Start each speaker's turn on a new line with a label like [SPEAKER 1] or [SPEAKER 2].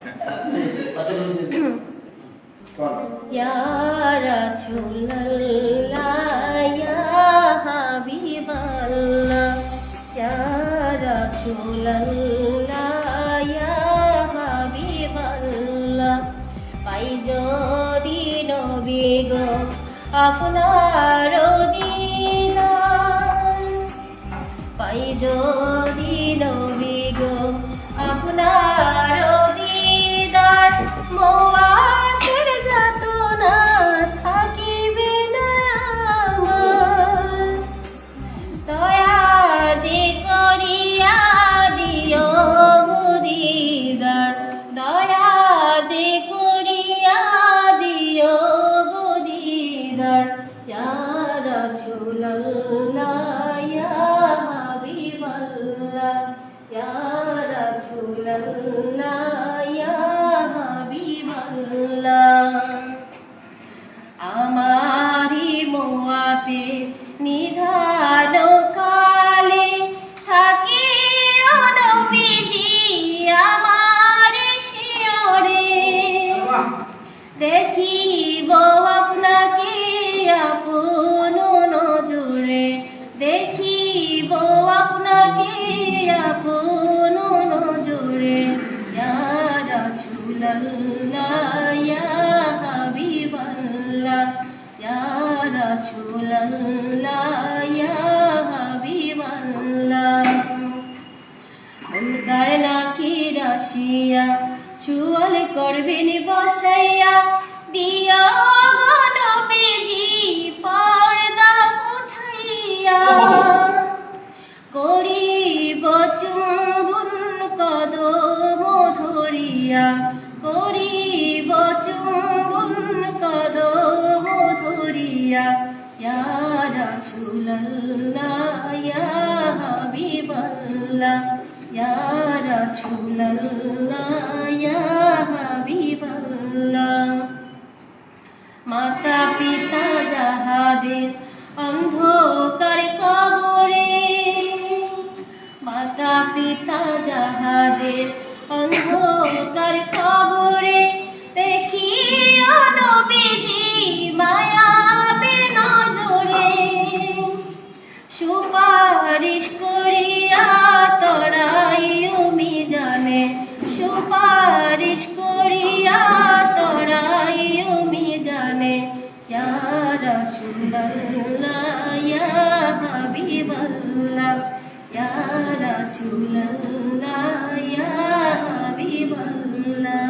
[SPEAKER 1] Ya Rasulullah, Ya Habiballah, Ya Rasulullah, Ya Habiballah, পাই যদি নবী গো আপনার দিদার, পাই যদি নবী গো আপনার দিদার, মওয়াতের যাতনা থাকিবে না আমার, দয়া যে করিয়া দিও দিদার, দয়া যে করিয়া দিও দিদার, ইয়া রাসূলুল্লাহ, ইয়া হাবিবাল্লাহ, ইয়া রাসূলুল্লাহ, ইয়া হাবিবাল্লাহ। আমারি মোয়াতে নিধান কালে থাকি নবীজি আমার শিয়রে, দেখিব আপনাকে আপন নজরে, দেখিব আপনাকে আপন নজরে, ইয়া রাসূলুল্লাহ, ইয়া হাবিবাল্লাহ, ইয়া রাসূলুল্লাহ, ইয়া হাবিবাল্লাহ। মুনকার নাকির আসিয়া চুয়াল করবেন বসাইয়া, দিও গো নবীজি পর্দা উঠাইয়া, করিব চুম্বন কদম ধরিয়া, করিব চুম্বন কদম ধরিয়া, ইয়া রাসূলুল্লাহ, ইয়া হাবিবাল্লাহ, ইয়া রাসূলুল্লাহ, ইয়া হাবিবাল্লাহ। মাতা পিতা যাহাদের অন্ধকার কবরে, মাতা পিতা যাহাদের অন্ধকার কবরে, দেখিও নবীজি মায়াবে নজরে, সুপারিশ করিয়া তরাইও মিজানে, সুপারিশ করিয়া তরাইও মিজানে, ইয়া রাসূলুল্লাহ, ইয়া হাবিবাল্লাহ, ইয়া রাসূলুল্লাহ, ইয়া হাবিবাল্লাহ।